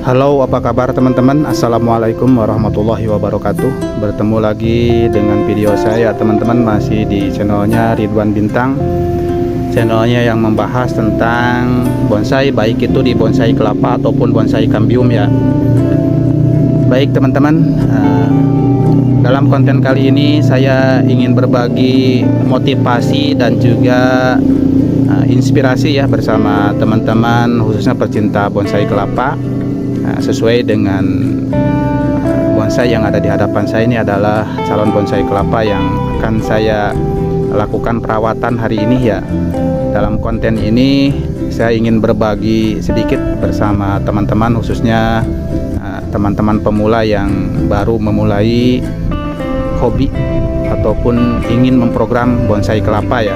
Halo, apa kabar teman-teman? Assalamualaikum warahmatullahi wabarakatuh. Bertemu lagi dengan video saya teman-teman, masih di channelnya Ridwan Bintang. Channelnya yang membahas tentang bonsai, baik itu di bonsai kelapa ataupun bonsai kambium ya. Baik teman-teman, dalam konten kali ini saya ingin berbagi motivasi dan juga inspirasi ya bersama teman-teman, khususnya pecinta bonsai kelapa. Sesuai dengan bonsai yang ada di hadapan saya, ini adalah calon bonsai kelapa yang akan saya lakukan perawatan hari ini ya. Dalam konten ini saya ingin berbagi sedikit bersama teman-teman, khususnya teman-teman pemula yang baru memulai hobi ataupun ingin memprogram bonsai kelapa ya.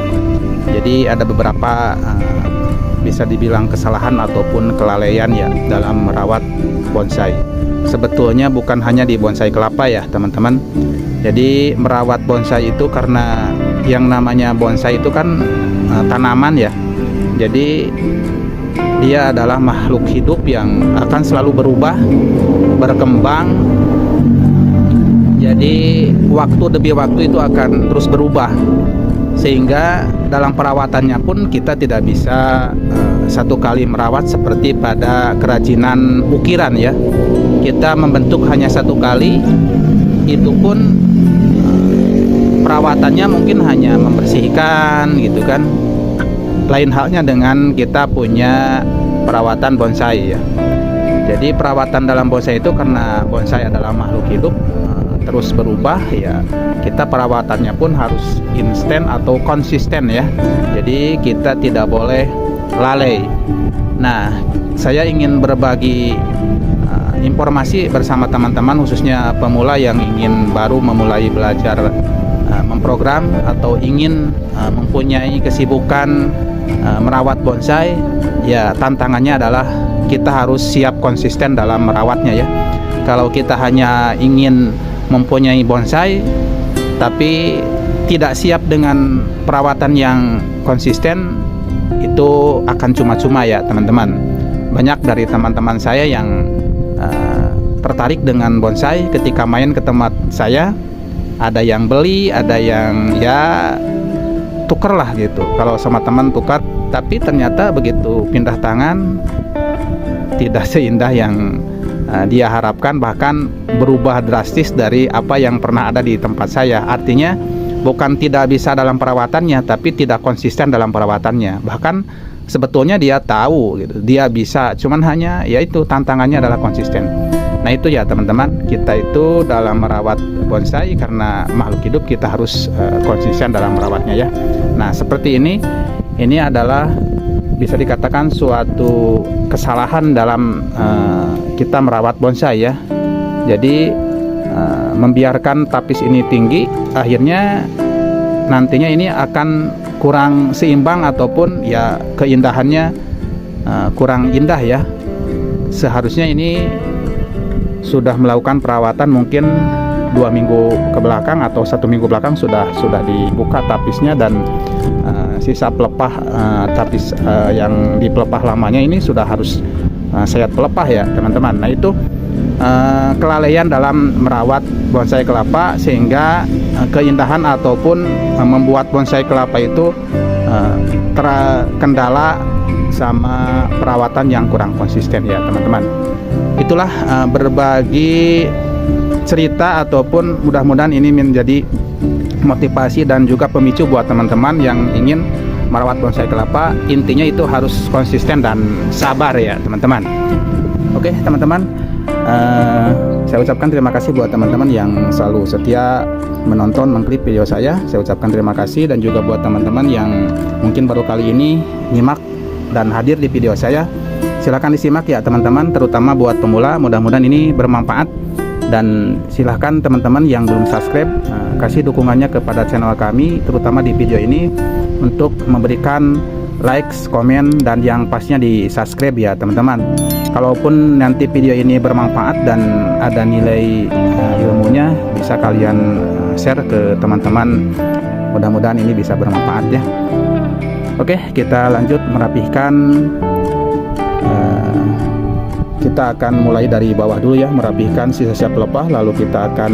Jadi ada beberapa bisa dibilang kesalahan ataupun kelalaian ya dalam merawat bonsai. Sebetulnya bukan hanya di bonsai kelapa ya teman-teman. Jadi merawat bonsai itu karena yang namanya bonsai itu kan tanaman ya. Jadi dia adalah makhluk hidup yang akan selalu berubah, berkembang. Jadi waktu demi waktu itu akan terus berubah, sehingga dalam perawatannya pun kita tidak bisa satu kali merawat seperti pada kerajinan ukiran ya. Kita membentuk hanya satu kali, itu pun perawatannya mungkin hanya membersihkan gitu kan. Lain halnya dengan kita punya perawatan bonsai ya. Jadi perawatan dalam bonsai itu karena bonsai adalah makhluk hidup, terus berubah ya, kita perawatannya pun harus instan atau konsisten ya. Jadi kita tidak boleh lalai. Nah, saya ingin berbagi informasi bersama teman-teman, khususnya pemula yang ingin baru memulai belajar memprogram atau ingin mempunyai kesibukan merawat bonsai ya. Tantangannya adalah kita harus siap konsisten dalam merawatnya ya. Kalau kita hanya ingin mempunyai bonsai tapi tidak siap dengan perawatan yang konsisten, itu akan cuma-cuma ya teman-teman. Banyak dari teman-teman saya yang tertarik dengan bonsai, ketika main ke tempat saya ada yang beli, ada yang ya tuker lah gitu. Kalau sama teman tukar, tapi ternyata begitu pindah tangan tidak seindah yang dia harapkan, bahkan berubah drastis dari apa yang pernah ada di tempat saya. Artinya bukan tidak bisa dalam perawatannya, tapi tidak konsisten dalam perawatannya. Bahkan sebetulnya dia tahu gitu, dia bisa, cuman hanya yaitu tantangannya adalah konsisten. Nah itu ya teman-teman, kita itu dalam merawat bonsai karena makhluk hidup kita harus konsisten dalam merawatnya ya. Nah seperti ini adalah bisa dikatakan suatu kesalahan dalam kita merawat bonsai ya. Jadi membiarkan tapis ini tinggi, akhirnya nantinya ini akan kurang seimbang ataupun ya keindahannya kurang indah ya. Seharusnya ini sudah melakukan perawatan mungkin 2 minggu ke belakang atau 1 minggu belakang sudah dibuka tapisnya, dan sisa pelepah tapis yang di pelepah lamanya ini sudah harus saya pelepah ya teman-teman. Nah itu kelalaian dalam merawat bonsai kelapa, sehingga keindahan ataupun membuat bonsai kelapa itu terkendala sama perawatan yang kurang konsisten ya teman-teman. Itulah berbagi cerita, ataupun mudah-mudahan ini menjadi motivasi dan juga pemicu buat teman-teman yang ingin merawat bonsai kelapa. Intinya itu harus konsisten dan sabar ya teman-teman. Oke teman-teman, saya ucapkan terima kasih buat teman-teman yang selalu setia menonton, mengklik video saya. Saya ucapkan terima kasih, dan juga buat teman-teman yang mungkin baru kali ini nyimak dan hadir di video saya, silahkan disimak ya teman-teman, terutama buat pemula. Mudah-mudahan ini bermanfaat, dan silahkan teman-teman yang belum subscribe kasih dukungannya kepada channel kami, terutama di video ini, untuk memberikan likes, komen, dan yang pastinya di subscribe ya teman-teman. Kalaupun nanti video ini bermanfaat dan ada nilai ilmunya, bisa kalian share ke teman-teman. Mudah-mudahan ini bisa bermanfaat ya. Oke, kita lanjut merapihkan kita akan mulai dari bawah dulu ya, merapihkan sisa-sisa pelepah, lalu kita akan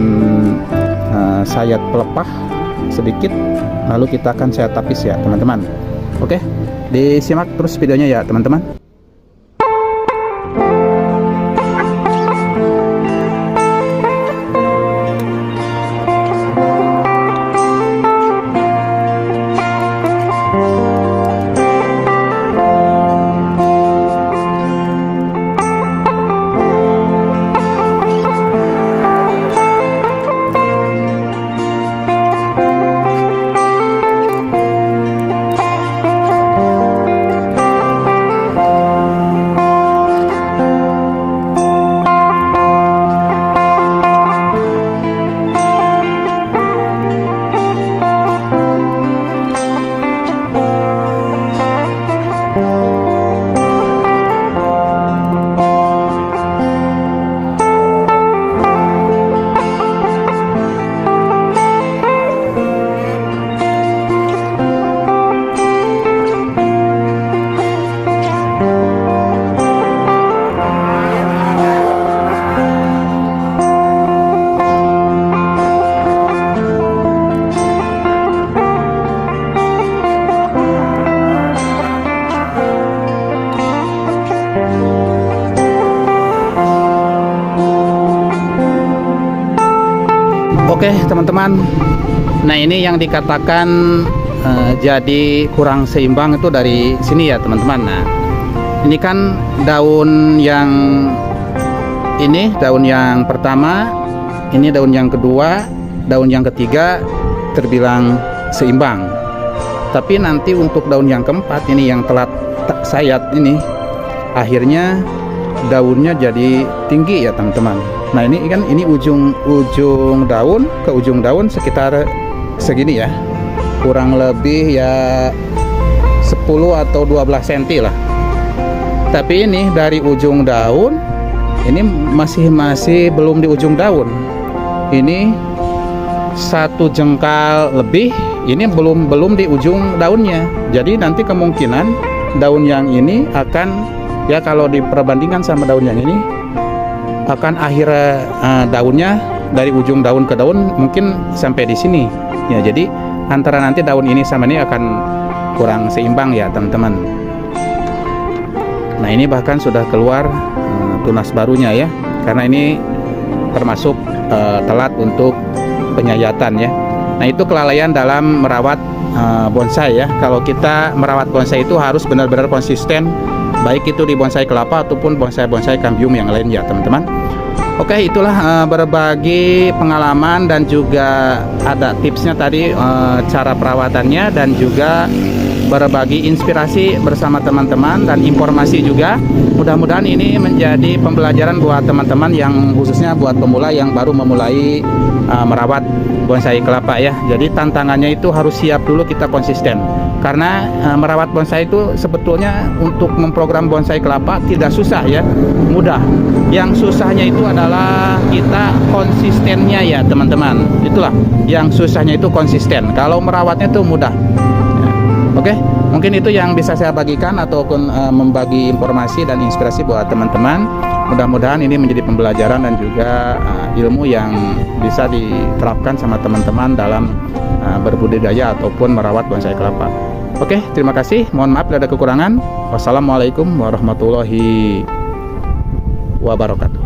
sayat pelepah sedikit, lalu kita akan sayat tapis ya teman-teman. Oke, disimak terus videonya ya teman-teman. Oke teman-teman, nah ini yang dikatakan jadi kurang seimbang itu dari sini ya teman-teman. Nah ini kan daun yang ini, daun yang pertama, ini daun yang kedua, daun yang ketiga terbilang seimbang. Tapi nanti untuk daun yang keempat ini yang telat sayat ini, akhirnya daunnya jadi tinggi ya teman-teman. Nah ini kan ini ujung daun ke ujung daun sekitar segini ya, kurang lebih ya 10 atau 12 cm lah. Tapi ini dari ujung daun ini masih belum di ujung daun. Ini 1 jengkal lebih, ini belum di ujung daunnya. Jadi nanti kemungkinan daun yang ini akan, ya kalau diperbandingkan sama daun yang ini, akan akhir daunnya dari ujung daun ke daun mungkin sampai di sini ya. Jadi antara nanti daun ini sama ini akan kurang seimbang ya teman-teman. Nah ini bahkan sudah keluar tunas barunya ya, karena ini termasuk telat untuk penyayatan ya. Nah itu kelalaian dalam merawat bonsai ya. Kalau kita merawat bonsai itu harus benar-benar konsisten, baik itu di bonsai kelapa ataupun bonsai kambium yang lain ya teman-teman. Oke, itulah berbagi pengalaman dan juga ada tipsnya tadi, cara perawatannya, dan juga berbagi inspirasi bersama teman-teman dan informasi juga. Mudah-mudahan ini menjadi pembelajaran buat teman-teman, yang khususnya buat pemula yang baru memulai merawat bonsai kelapa ya. Jadi tantangannya itu harus siap dulu, kita konsisten. Karena merawat bonsai itu sebetulnya untuk memprogram bonsai kelapa tidak susah ya, mudah. Yang susahnya itu adalah kita konsistennya ya teman-teman. Itulah yang susahnya, itu konsisten. Kalau merawatnya itu mudah ya. Oke, mungkin itu yang bisa saya bagikan ataupun membagi informasi dan inspirasi buat teman-teman. Mudah-mudahan ini menjadi pembelajaran dan juga ilmu yang bisa diterapkan sama teman-teman dalam berbudidaya ataupun merawat bonsai kelapa. Oke, terima kasih. Mohon maaf bila ada kekurangan. Wassalamualaikum warahmatullahi wabarakatuh.